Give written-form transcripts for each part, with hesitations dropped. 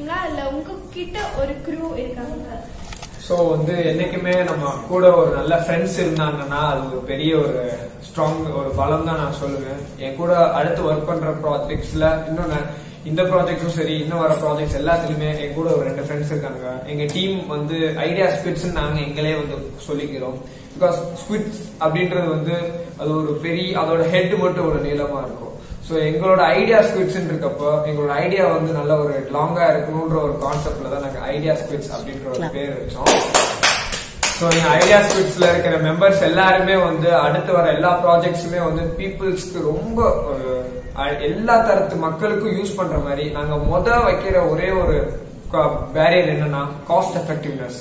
இருக்கீங்களா இல்ல உங்ககிட்ட ஒரு crew இருக்காங்க? சோ வந்து என்னைக்குமே நம்ம கூட ஒரு நல்ல ஃப்ரெண்ட்ஸ் இருந்தாங்கன்னா அது ஒரு பெரிய ஒரு ஸ்ட்ராங் ஒரு பலம் தான் நான் சொல்லுவேன். என் கூட அடுத்து ஒர்க் பண்ற ப்ராஜெக்ட்ஸ்ல இன்னும் இந்த ப்ராஜெக்ட்ஸும் சரி இன்னும் வர ப்ராஜெக்ட்ஸ் எல்லாத்துலயுமே என் கூட ஒரு 2 ஃப்ரெண்ட்ஸ் இருக்காங்க. எங்க டீம் வந்து ஐடியா ஸ்குவிட்ஸ் நாங்க எங்களே வந்து சொல்லிக்கிறோம். பிகாஸ் ஸ்குவிட்ஸ் அப்படின்றது வந்து அது ஒரு பெரிய அதோட ஹெட் மட்டும் ஒரு நீளமா இருக்கும். சோ எங்களோட ஐடியா ஸ்குவிட்ஸ் இருக்கப்போ எங்களோட ஐடியா வந்து நல்ல ஒரு லாங்கா இருக்கணும்ன்ற ஒரு கான்செப்ட்ல தான் நாங்க ஐடியா ஸ்குவிட்ஸ் அப்படின்ற ஒரு பேர் வச்சோம். சோ எங்க ஐடியா ஸ்குவிட்ஸ்ல இருக்கிற மெம்பர்ஸ் எல்லாருமே வந்து அடுத்து வர எல்லா ப்ராஜெக்ட்ஸுமே வந்து பீப்புள்ஸ்க்கு ரொம்ப எல்லா தரத்து மக்களுக்கும் யூஸ் பண்ற மாதிரி நாங்க வைக்கிற ஒரே ஒரு பேரியர் என்னன்னா காஸ்ட் எஃபெக்டிவ்னஸ்.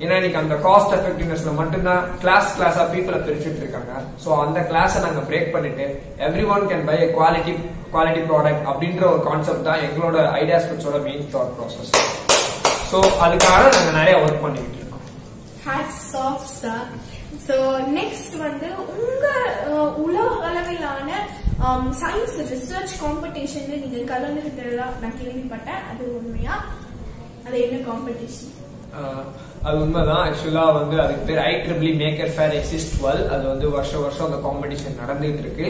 ஏன்னா இன்னைக்கு அந்த காஸ்ட் எஃபெக்டிவ்னஸ்ல மட்டும்தான் கிளாஸா பீப்புளை பிரிச்சுட்டு இருக்காங்க. சோ அந்த கிளாஸை நாங்க பிரேக் பண்ணிட்டு everyone can buy quality product அப்படின்ற ஒரு கான்செப்ட் தான் எங்களோட ஐடியா ஸ்குவிட்ஸோட மெயின் தாட் ப்ராசஸ். சோ அதுக்காக நாங்க நிறைய ஒர்க் பண்ணிட்டு இருக்கோம். Hats off sir. So next வந்து உங்க உலக அளவிலான சயின்ஸ் ரிசர்ச் காம்படிஷன்ல நீங்க கலந்துக்கிட்டதா நான் கேள்விப்பட்டேன். அது உண்மையா? அது என்ன காம்படிஷன்? அது உண்மைதான். ஆக்சுவலா வந்து அதுக்கு பேர் IEEE மேக்கர் ஃபேர் எக்ஸிஸ்ட் 12. அது வந்து வருஷம் அந்த காம்படிஷன் நடந்துட்டு இருக்கு.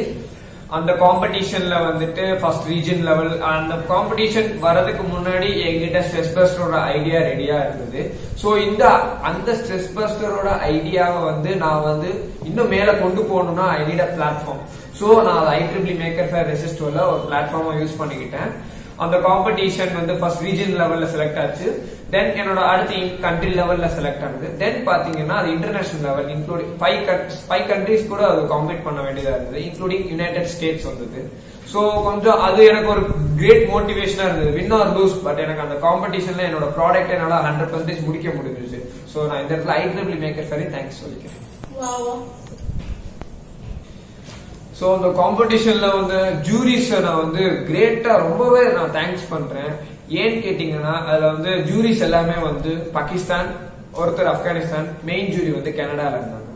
அந்த காம்படிஷன்ல வந்துட்டு ஃபர்ஸ்ட் ரீஜன் லெவல் அந்த காம்படிஷன் வரதுக்கு முன்னாடி எங்கிட்ட ஸ்ட்ரெஸ் பஸ்டரோட ஐடியா ரெடியா இருந்தது. சோ அந்த ஸ்ட்ரெஸ் பஸ்டரோட ஐடியாவை வந்து நான் வந்து இன்னும் மேல கொண்டு போகணும்னா I need a platform. So நான் IEEE மேக்கர் ஃபேர் ரெசிஸ்ட் 12 ஒரு பிளாட்ஃபார்மா யூஸ் பண்ணிக்கிட்டேன். அந்த காம்படிஷன் வந்து ஃபர்ஸ்ட் ரீஜன் லெவல்ல செலக்ட் ஆச்சு. தென் என்னோட அடுத்த கண்ட்ரி லெவல்ல செலக்ட் ஆனது. தென் பாத்தீங்கன்னா அது இன்டர்நேஷனல் லெவல் இன்க்ளூடிங் 5 கண்ட்ரிஸ் கூட அது காம்பீட் பண்ண வேண்டியதா இருந்தது, இன்க்ளூடிங் யுனைடெட் ஸ்டேட்ஸ் வந்தது. சோ கொஞ்சம் அது எனக்கு ஒரு கிரேட் மோட்டிவேஷனா இருந்தது, வின் ஆர் லூஸ். பட் எனக்கு அந்த காம்படிஷன்ல என்னோட ப்ராடக்ட் என்னால 100% முடிக்க முடிஞ்சிச்சு. சோ நான் இந்த இடத்துல IEEE மேக்கர் ஃபேர் தேங்க்ஸ் சொல்லிக்கிறேன். சோ அந்த காம்படிஷன்ல வந்து ஜூரிஸ் நான் வந்து கிரேட்டா ரொம்பவே நான் தேங்க்ஸ் பண்றேன். ஏன்னு கேட்டீங்கன்னா அதுல வந்து ஜூரிஸ் எல்லாமே வந்து பாகிஸ்தான், ஒருத்தர் ஆப்கானிஸ்தான், மெயின் ஜூரி வந்து கனடால இருந்தாங்க.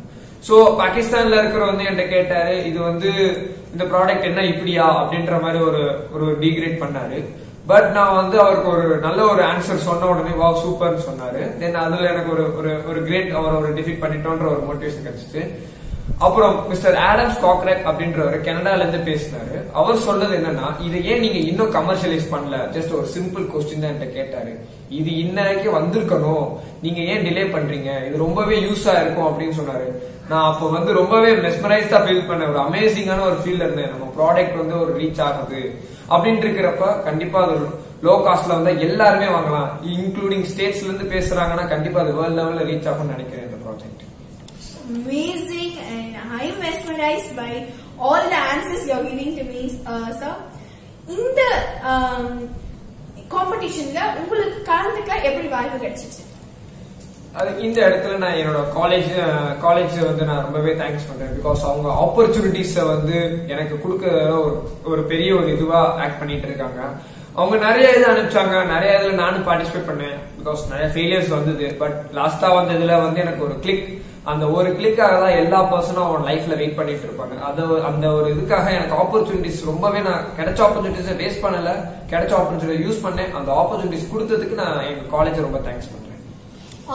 சோ பாகிஸ்தான்ல இருக்கிற வந்து என்கிட்ட கேட்டாரு, இது வந்து இந்த ப்ராடக்ட் என்ன இப்படியா அப்படின்ற மாதிரி ஒரு டிகிரேட் பண்ணாரு. பட் நான் வந்து அவருக்கு ஒரு நல்ல ஒரு ஆன்சர் சொன்ன உடனே வா சூப்பர்னு சொன்னாரு. தென் அதுல எனக்கு ஒரு கிரேட் அவர் ஒரு டிஃபீட் பண்ணிட்டோன்ற ஒரு மோட்டிவேஷன் கிடைச்சிச்சு. அப்புறம் மிஸ்டர் ஆடம்ஸ் காக்ரெக் அப்படின்றவர் கனடால இருந்து பேசினாரு. அவர் சொல்றது என்னன்னா, இதை ஏன் நீங்க இன்னும் கமர்ஷியலைஸ் பண்ணல, ஜஸ்ட் ஒரு சிம்பிள் கொஸ்டின் தான் என்கிட்ட கேட்டாரு. இது இன்னைக்கு வந்திருக்கணும், நீங்க ஏன் டிலே பண்றீங்க, இது ரொம்பவே யூஸா இருக்கும் அப்படின்னு சொன்னாரு. நான் அப்போ வந்து ரொம்பவே மெஸ்மரைஸ்டா ஃபீல் பண்ணேன். ஒரு அமேசிங்கான ஒரு ஃபீல் இருந்தேன். நம்ம ப்ராடக்ட் வந்து ஒரு ரீச் ஆகுது அப்படின்னு இருக்கிறப்ப கண்டிப்பா அது லோ காஸ்ட்ல வந்து எல்லாருமே வாங்கலாம், இன்க்ளூடிங் ஸ்டேட்ஸ்ல இருந்து பேசுறாங்கன்னா கண்டிப்பா அது வேர்ல்ட் லெவல்ல ரீச் ஆகும்னு நினைக்கிறேன் இந்த project. Amazing, and I am mesmerized by all the answers you are giving to me, sir. இந்த காம்படிஷன்ல உங்களுக்கு கலந்துக்க எப்படி வாய்ப்பு கிடைச்சிச்சு? அது இந்த இடத்துல நான் என்னோட காலேஜ் வந்து நான் ரொம்பவே தேங்க்ஸ் பண்றேன். பிகாஸ் அவங்க ஆப்பர்ச்சுனிட்டிஸ் வந்து எனக்கு கொடுக்க ஒரு பெரிய ஒரு இதுவா ஆக்ட் பண்ணிட்டு இருக்காங்க. அவங்க நிறைய இது அனுப்பிச்சாங்க, நிறைய இதுல நானும் பார்ட்டிசிபேட் பண்ணேன். பிகாஸ் நிறைய ஃபெயிலியர்ஸ் வந்தது. பட் லாஸ்டா வந்த இதுல வந்து எனக்கு ஒரு கிளிக், அந்த ஒரு கிளிக்காக தான் எல்லா பர்சனும் அவன் லைஃப்ல வெயிட் பண்ணிட்டு இருப்பாங்க. அந்த ஒரு இதுக்காக எனக்கு ஆப்பர்ச்சுனிட்டிஸ் ரொம்பவே, நான் கிடைச்ச ஆப்பர்ச்சுனிட்டிஸை வேஸ்ட் பண்ணல, கிடைச்ச ஆப்பர்ச்சுனிட்டி யூஸ் பண்ணேன். அந்த ஆப்பர்ச்சுனிட்டிஸ் கொடுத்ததுக்கு நான் எங்க காலேஜ் ரொம்ப தேங்க்ஸ் பண்றேன்.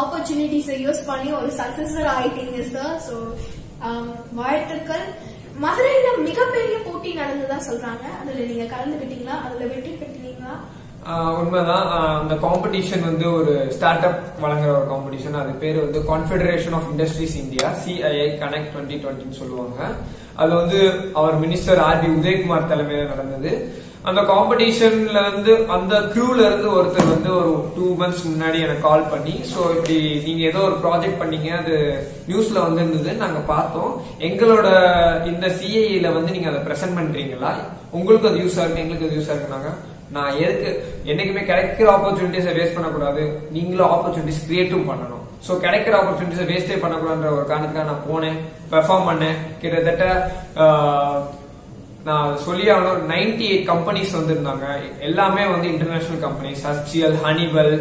ஆப்பர்ச்சுனிட்டிஸை யூஸ் பண்ணி ஒரு சக்சஸர் ஆயிட்டீங்க சார். ஸோ வாழ்த்துக்கள். மதுரையில மிகப்பெரிய போட்டி நடந்ததா சொல்றாங்க, அதுல நீங்க கலந்துக்கிட்டீங்களா? அதுல வெற்றி பெற்றீங்களா? உண்மைதான். அந்த காம்படிஷன் வந்து ஒரு ஸ்டார்ட் அப் வழங்குற ஒரு காம்படிஷன். அது பேரு வந்து confederation of industries India, CII connect 2020 சொல்லுவாங்க. அது வந்து அவர் மினிஸ்டர் RB உதயகுமார் தலைமையில நடந்தது. அந்த காம்படிஷன்ல இருந்து அந்த க்ரூல இருந்து ஒருத்தர் வந்து ஒரு 2 months முன்னாடி எனக்கு கால் பண்ணி, சோ இப்படி நீங்க ஏதோ ஒரு ப்ராஜெக்ட் பண்ணீங்க, அது நியூஸ்ல வந்து இருந்தது, நாங்க பார்த்தோம், எங்களோட இந்த CII வந்து நீங்க அதை பிரசன்ட் பண்றீங்களா, உங்களுக்கு அது யூஸா இருக்கு, எங்களுக்கு அது யூஸா இருக்குனாங்க. நான் என்னைக்குமே கிடைக்கிற ஆப்பர்ச்சுனிட்டிஸை வேஸ்ட் பண்ணக்கூடாது, நீங்களும் ஆப்பர்ச்சுனிட்டிஸ் கிரியேட்டும் பண்ணணும். சோ கிடைக்கிற ஆப்பர்ச்சுனிட்டிஸை வேஸ்டே பண்ணக்கூடாதுன்ற ஒரு காரணத்துக்காக நான் போனேன், பெர்ஃபார்ம் பண்ணேன். கிட்டத்தட்ட நான் சொல்லி ஆகணும் 98 கம்பெனிஸ் வந்திருந்தாங்க. எல்லாமே வந்து இன்டர்நேஷனல் கம்பெனிஸ். HCL, ஹனிவெல்,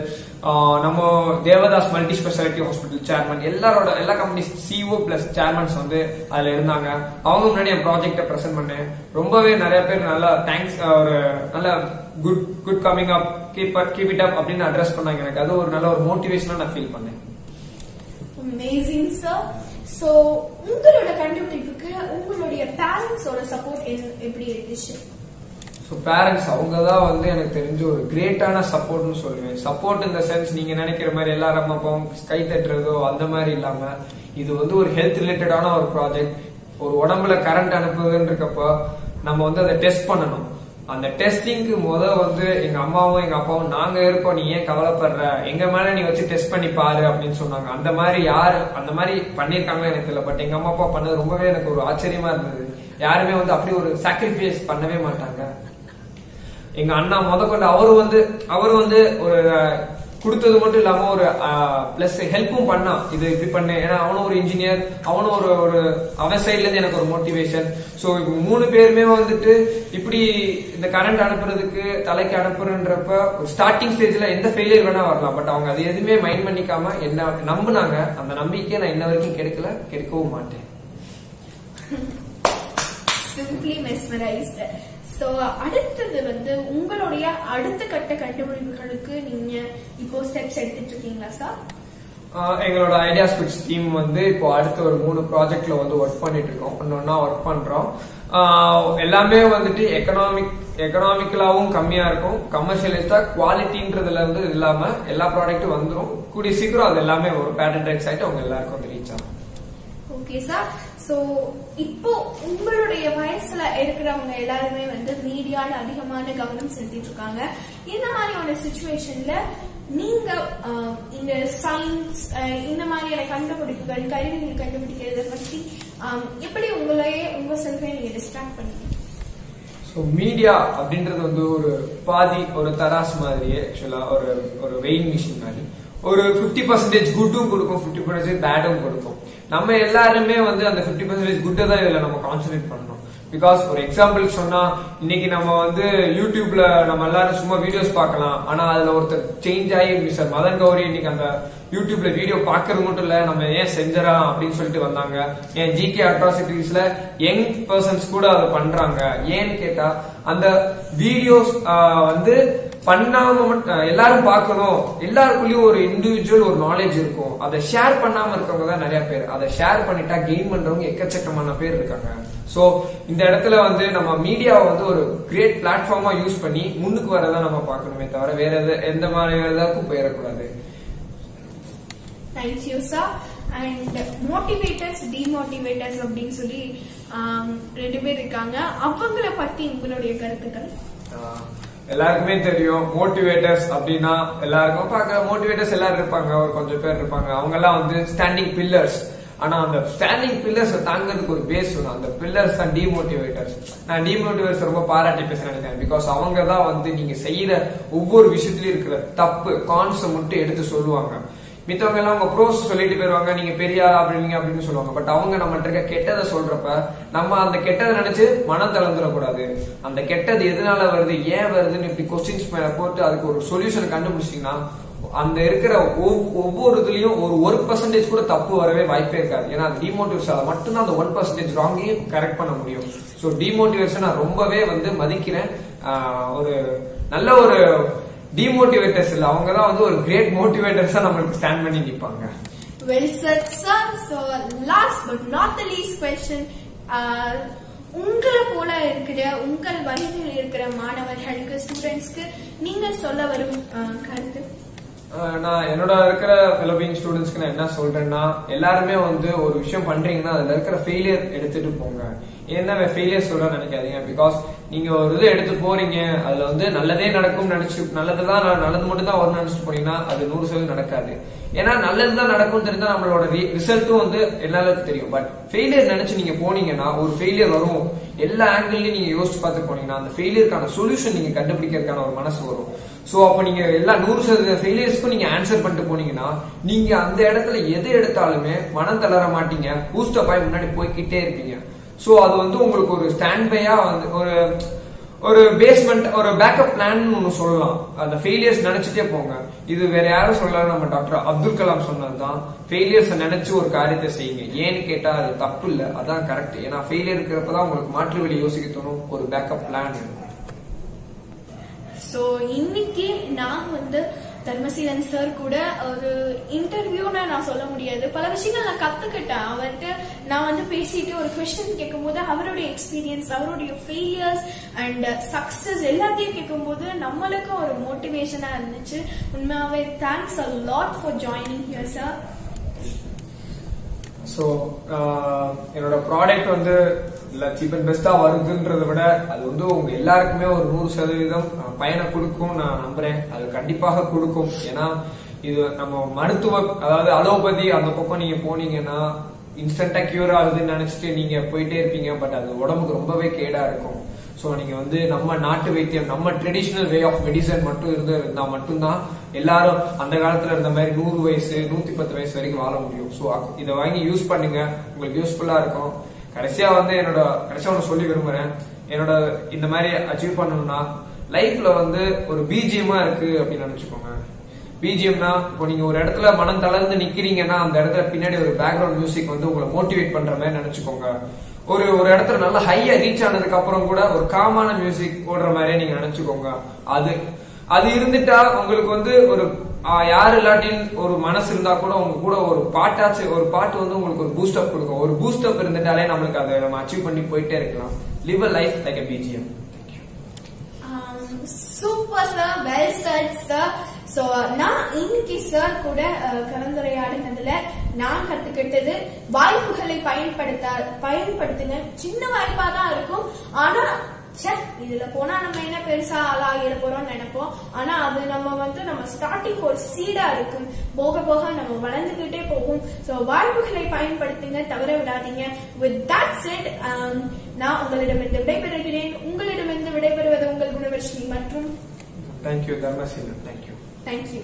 நம்ம Devadas multi specialty hospital chairman, எல்லா கம்பெனிஸ் CEO பிளஸ் சேர்மன்ஸ் வந்து அதுல இருந்தாங்க. அவங்க முன்னாடி என் ப்ராஜெக்ட பிரசென்ட் பண்ணேன். ரொம்பவே நிறைய பேர் நல்லா தேங்க்ஸ், ஒரு நல்ல good coming up, keep it up அப்படின்னு அட்ரஸ் பண்ணாங்க. எனக்கு அது ஒரு நல்ல ஒரு மோட்டிவேஷனா நான் ஃபீல் பண்ணேன். Amazing sir. சோ உங்களோட கண்டுபிடிப்புக்கு உங்களுடைய பேரண்ட்ஸோட சப்போர்ட் எப்படி இருந்துச்சு? ஸோ பேரண்ட்ஸ் அவங்க தான் வந்து எனக்கு தெரிஞ்ச ஒரு கிரேட்டான சப்போர்ட்னு சொல்லுவேன். சப்போர்ட் இந்த சென்ஸ் நீங்க நினைக்கிற மாதிரி எல்லாரும் அப்பாவும் கை தட்டுறதோ அந்த மாதிரி இல்லாம, இது வந்து ஒரு ஹெல்த் ரிலேட்டடான ஒரு ப்ராஜெக்ட். ஒரு உடம்புல கரண்ட் அனுப்புதுன்னு இருக்கப்போ நம்ம வந்து அதை டெஸ்ட் பண்ணணும். அந்த டெஸ்டிங்க்கு வந்து எங்க அம்மாவும் எங்க அப்பாவும் நாங்க இருக்கோம், நீ ஏன் கவலைப்படுற, எங்க மேல நீ வச்சு டெஸ்ட் பண்ணி பாரு அப்படின்னு சொன்னாங்க. அந்த மாதிரி யாரு அந்த மாதிரி பண்ணிருக்காங்களோ எனக்கு தெரியல. பட் எங்க அம்மா அப்பா பண்ணது ரொம்பவே எனக்கு ஒரு ஆச்சரியமா இருந்தது. யாருமே வந்து அப்படி ஒரு சாக்ரிஃபைஸ் பண்ணவே மாட்டாங்க. எங்க அண்ணா முதற்கொண்டு அவரு வந்து ஒரு கொடுத்தது மட்டும் இல்லாம ஒரு பிளஸ் ஹெல்ப்பும் பண்ணா, இது இப்படி பண்ணு. ஏன்னா அவனும் ஒரு இன்ஜினியர், அவனும் ஒரு அவன் சைட்ல இருந்து எனக்கு ஒரு மோட்டிவேஷன். சோ 3 பேருமே வந்துட்டு இப்படி இந்த கரண்ட் அனுப்புறதுக்கு தலைக்கு அனுப்புறன்றப்ப ஸ்டார்டிங் ஸ்டேஜ்ல எந்த ஃபெயிலியர் வேணா வரலாம். பட் அவங்க அது எதுவுமே மைண்ட் பண்ணிக்காம என்ன நம்பினாங்க. அந்த நம்பிக்கையை நான் இன்ன வரைக்கும் கெடுக்கவும் மாட்டேன். Simply mesmerized. சோ அடுத்தது வந்து உங்களுடைய அடுத்த கட்ட கண்டுபிடிப்புகளுக்கு நீங்க இப்போ ஸ்டெப்ஸ் எடுத்துட்டு இருக்கீங்களா சார்? எங்களோட ஐடியா ஸ்பிட்ஸ் டீம் வந்து இப்போ அடுத்த ஒரு 3 ப்ராஜெக்ட்ல வந்து ஒர்க் பண்ணிட்டு இருக்கோம். ஒன்னொன்னா ஒர்க் பண்றோம். எல்லாமே வந்துட்டு எக்கனாமிக்கலாவும் கம்மியா இருக்கும். கமர்ஷியலிஸ்டா குவாலிட்டின்றதுல இருந்து இல்லாம எல்லா ப்ராடக்ட்டும் வந்துடும். கூடிய சீக்கிரம் அது எல்லாமே ஒரு பேட்டன் ரைட்ஸ் ஆயிட்டு அவங்க எல்லாருக்கும் வந்து ரீச் ஆகும். Okay sir. சோ இப்போ உங்களுடைய வயசுல இருக்கிறவங்க எல்லாருமே வந்து மீடியால அதிகமான கவனம் செலுத்திட்டு இருக்காங்க. இந்த மாதிரியான சிச்சுவேஷன்ல நீங்க இந்த சயின்ஸ் இந்த மாதிரியான கண்டுபிடிப்புகள், கருவிகள் கண்டுபிடிக்கிறத பத்தி எப்படி உங்க செல்ஃபை நீங்க டிஸ்ட்ராக்ட் பண்ணுவீங்க? ஸோ மீடியா அப்படின்றது வந்து ஒரு பாதி ஒரு தராஸ் மாதிரியே, ஆக்சுவலா ஒரு வெயிங் மிஷின் மாதிரி. ஒரு 50% குட்டும் கொடுக்கும், 50% பேடும் கொடுக்கும். நம்ம எல்லாருமே வந்து அந்த 50% குட்டை தான் இதுல நம்ம கான்சென்ட்ரேட் பண்ணணும். பிகாஸ் ஒரு எக்ஸாம்பிள் சொன்னா, இன்னைக்கு நம்ம வந்து யூடியூப்ல நம்ம எல்லாரும் சும்மா வீடியோஸ் பார்க்கலாம். ஆனா அதுல ஒருத்தர் சேஞ்ச் ஆகி மிஸ்டர் மதன் கௌரி இன்னைக்கு அந்த யூடியூப்ல வீடியோ பாக்குறது மட்டும் இல்ல, நம்ம ஏன் செஞ்சரா அப்படின்னு சொல்லிட்டு வந்தாங்க. ஏன் GK அட்ராசிட்டிஸ்ல யங் பர்சன்ஸ் கூட அதை பண்றாங்க. ஏன்னு கேட்டா அந்த வீடியோஸ் வந்து பண்ணாம எல்லாரும் பார்க்கணும். எல்லாருக்குள்ளயும் ஒரு இண்டிவிஜுவல் ஒரு நாலேஜ் இருக்கும். அதை ஷேர் பண்ணாம இருக்கவங்க தான் நிறைய பேர். அதை ஷேர் பண்ணிட்டா கெயின் பண்றவங்க எக்கச்சக்கமான பேர் இருக்காங்க. சோ இந்த இடத்துல வந்து நம்ம மீடியாவை வந்து ஒரு கிரேட் பிளாட்ஃபார்மா யூஸ் பண்ணி முன்னுக்கு வரதான் நம்ம பார்க்கணுமே தவிர வேற எந்த மாதிரி எதாக்கும் போயிடக்கூடாது. Thank you sir. அண்ட் மோட்டிவேட்டர்ஸ், டிமோட்டிவேட்டர்ஸ் அப்படின்னு சொல்லி 2 பேர் இருக்காங்க. அவங்கள பத்தி உங்களுடைய கருத்துக்கள்? எல்லாருக்குமே தெரியும் மோட்டிவேட்டர்ஸ் அப்படின்னா, எல்லாருக்கும் பார்க்க மோட்டிவேட்டர்ஸ் எல்லாரும் இருப்பாங்க, ஒரு கொஞ்சம் பேர் இருப்பாங்க. அவங்க எல்லாம் வந்து ஸ்டாண்டிங் பில்லர்ஸ். ஆனா அந்த ஸ்டாண்டிங் பில்லர்ஸ் தாங்கிறதுக்கு ஒரு பேஸ் வேணும். அந்த பில்லர்ஸ் தான் டிமோட்டிவேட்டர்ஸ். நான் டிமோட்டிவேட்டர்ஸ் ரொம்ப பாராட்டி பேச நினைக்கிறேன். பிகாஸ் அவங்க தான் வந்து நீங்க செய்யற ஒவ்வொரு விஷயத்திலயும் இருக்கிற தப்பு கான்ஸை மட்டும் எடுத்து சொல்லுவாங்க. மித்தவங்க எல்லாம் அவங்க ப்ரோஸ் சொல்லிட்டு போயிருவாங்க, நீங்க பெரியா அப்படின்னு சொல்லுவாங்க. பட் அவங்க நம்மகிட்ட இருக்க கெட்டதை சொல்றப்ப நம்ம அந்த கெட்டதை நினைச்சு மனம் தளர்ந்துடக்கூடாது. அந்த கெட்டது எதனால வருது, ஏன் வருதுன்னு இப்படி கொஸ்டின்ஸ் மேல போட்டு அதுக்கு ஒரு சொல்யூஷன் கண்டுபிடிச்சிங்கன்னா அந்த இருக்கிற ஒவ்வொரு இதுலயும் ஒரு 1% கூட தப்பு வரவே வாய்ப்பே இருக்காது. ஏன்னா டிமோட்டிவேஷன் மட்டும்தான் அந்த 1% ராங்கையும் கரெக்ட் பண்ண முடியும். சோ டிமோட்டிவேஷன் நான் ரொம்பவே வந்து மதிக்கிறேன். ஒரு நல்ல ஒரு டிமோட்டிவேட்டர்ஸ் இல்ல, அவங்க தான் வந்து ஒரு கிரேட் மோட்டிவேட்டர்ஸா நம்மளுக்கு ஸ்டாண்ட் பண்ணி நிப்பாங்க. Well said sir. So last but not the least question, உங்களை போல இருக்கிற உங்கள் வழியில் இருக்கிற மாணவர்களுக்கு, ஸ்டூடெண்ட்ஸ்க்கு நீங்க சொல்ல வரும் கருத்து? நான் என்னோட இருக்கிற ஃபெலோபிங் ஸ்டூடெண்ட்ஸ்க்கு நான் என்ன சொல்றேன்னா, எல்லாருமே வந்து ஒரு விஷயம் பண்றீங்கன்னா அதுல இருக்கிற ஃபெயிலியர் எடுத்துட்டு போங்க. என்ன ஃபெயிலியர் சொல்ற நினைக்காதீங்க. பிகாஸ் நீங்க ஒரு இது எடுத்து போறீங்க, அதுல வந்து நல்லதே நடக்கும் நினைச்சு நல்லது மட்டும் தான் வரும்னு நினைச்சிட்டு போனீங்கன்னா அது 100% நடக்காது. ஏன்னா நல்லதுதான் நடக்கும் தெரிஞ்சா நம்மளோட ரிசல்ட்டும் வந்து எல்லாருக்கும் தெரியும். பட் ஃபெயிலியர் நினைச்சு நீங்க போனீங்கன்னா ஒரு ஃபெயிலியர் வரும். எல்லா ஆங்கிள்லயும் நீங்க யோசிச்சு பார்த்து போனீங்கன்னா அந்த ஃபெயிலியருக்கான சொல்யூஷன் நீங்க கண்டுபிடிக்கிறதுக்கான ஒரு மனசு வரும். சோ அப்ப நீங்க எல்லா 100% ஃபெயிலியர்ஸ்க்கும் நீங்க ஆன்சர் பண்ணிட்டு போனீங்கன்னா நீங்க அந்த இடத்துல எது எடுத்தாலுமே மனம் தளர மாட்டீங்க, பூஸ்டப் ஆகி முன்னாடி போய்கிட்டே இருப்பீங்க. சோ அது வந்து உங்களுக்கு ஒரு ஸ்டாண்ட் பையா வந்து ஒரு பேஸ்மெண்ட் ஒரு பேக்கப் பிளான் ஒன்னு சொல்லலாம். அந்த ஃபெயிலியர்ஸ் நினைச்சிட்டே போங்க. இது வேற யாரும் சொல்லல, நம்ம டாக்டர் அப்துல் கலாம் சொன்னதுதான். ஃபெயிலியர்ஸ் நினைச்சு ஒரு காரியத்தை செய்யுங்க. ஏன்னு கேட்டா அது தப்பு இல்ல, அதான் கரெக்ட். ஏன்னா ஃபெயிலியர் இருக்கிறப்பதான் உங்களுக்கு மாற்று வழி யோசிக்க தோணும், ஒரு பேக்கப் பிளான் இருக்கும். சோ இன்னைக்கு நான் வந்து தர்மசீலன் சார் கூட ஒரு இன்டர்வியூன்னு நான் சொல்ல முடியாது, பல விஷயங்கள் நான் கத்துக்கிட்டேன் அவர்கிட்ட. நான் வந்து பேசிட்டு ஒரு கொஸ்டின் கேட்கும் போது அவருடைய எக்ஸ்பீரியன்ஸ், அவருடைய ஃபெயிலியர்ஸ் அண்ட் சக்சஸ் எல்லாத்தையும் கேட்கும் போது நம்மளுக்கும் ஒரு மோட்டிவேஷனா இருந்துச்சு. உண்மையாவே thanks a lot for joining here sir. So என்னோட ப்ராடக்ட் வந்து சீப் அண்ட் பெஸ்டா வருதுன்றதை விட அது வந்து உங்க எல்லாருக்குமே ஒரு 100% பயனை கொடுக்கும் நான் நம்புறேன். அது கண்டிப்பாக கொடுக்கும். ஏன்னா இது நம்ம மருத்துவ, அதாவது அலோபதி அந்த பக்கம் நீங்க போனீங்கன்னா இன்ஸ்டன்டா கியூர் ஆகுதுன்னு நினைச்சிட்டு நீங்க போயிட்டே இருப்பீங்க. பட் அது உடம்புக்கு ரொம்பவே கேடா இருக்கும். சோ நீங்க வந்து நம்ம நாட்டு வைத்தியம், நம்ம ட்ரெடிஷனல் வே ஆஃப் மெடிசன் மட்டும் இருந்தா மட்டும்தான் எல்லாரும் அந்த காலத்துல இருந்த மாதிரி 100 வயசு 110 வயசு வரைக்கும் வாழ முடியும். சோ இதை வாங்கி யூஸ் பண்ணுங்க, உங்களுக்கு யூஸ்ஃபுல்லா இருக்கும். கடைசியா வந்து ஒன்னு சொல்லி விரும்புறேன். என்னோட இந்த மாதிரி அச்சீவ் பண்ணணும்னா லைஃப்ல வந்து ஒரு பிஜிஎம்மா இருக்கு அப்படின்னு நினைச்சுக்கோங்க. பிஜிஎம்னா இப்போ நீங்க ஒரு இடத்துல மனம் தளர்ந்து நிக்கிறீங்கன்னா அந்த இடத்துல பின்னாடி ஒரு பேக்ரவுண்ட் மியூசிக் வந்து உங்களை மோட்டிவேட் பண்ற மாதிரி நினைச்சுக்கோங்க. ஒரு இடத்துல நல்லா ஹையா ரீச் ஆனதுக்கு அப்புறம் கூட ஒரு காமான மியூசிக் ஓடுற மாதிரியே நீங்க நினைச்சுக்கோங்க. அது இருந்துட்டா உங்களுக்கு வந்து ஒரு யாரு இல்லாட்டின் ஒரு மனசு இருந்தா கூட உங்க கூட ஒரு பாட்டு வந்து உங்களுக்கு ஒரு பூஸ்டப் கொடுக்கும். ஒரு பூஸ்டப் இருந்துட்டாலே நம்மளுக்கு அதை நம்ம அச்சீவ் பண்ணி போயிட்டே இருக்கலாம். Live a life like a BGM. Super sir, well set sir. So நான் இன்னைக்கு சார் கூட கலந்துரையாடினதுல நான் கத்துக்கிட்டது, வாய்ப்புகளை பயன்படுத்துங்க. சின்ன வாய்ப்பா தான் இருக்கும், ஆனா இதுல போனா நம்ம என்ன பெருசா ஆளாகிட போறோம்னு நினைப்போம். ஆனா அது நம்ம ஸ்டார்டிங் ஒரு சீடா இருக்கும், போக போக நம்ம வளர்ந்துகிட்டே போகும். சோ வாய்ப்புகளை பயன்படுத்துங்க, தவற விடாதீங்க. வித் தட் செட் நான் உங்களிடமிருந்து விடைபெறுகிறேன். உங்களிடமிருந்து விடைபெறுவது உங்கள் குணவர்ஷினி மற்றும் தேங்க்யூ தர்மசீலன். தேங்க்யூ.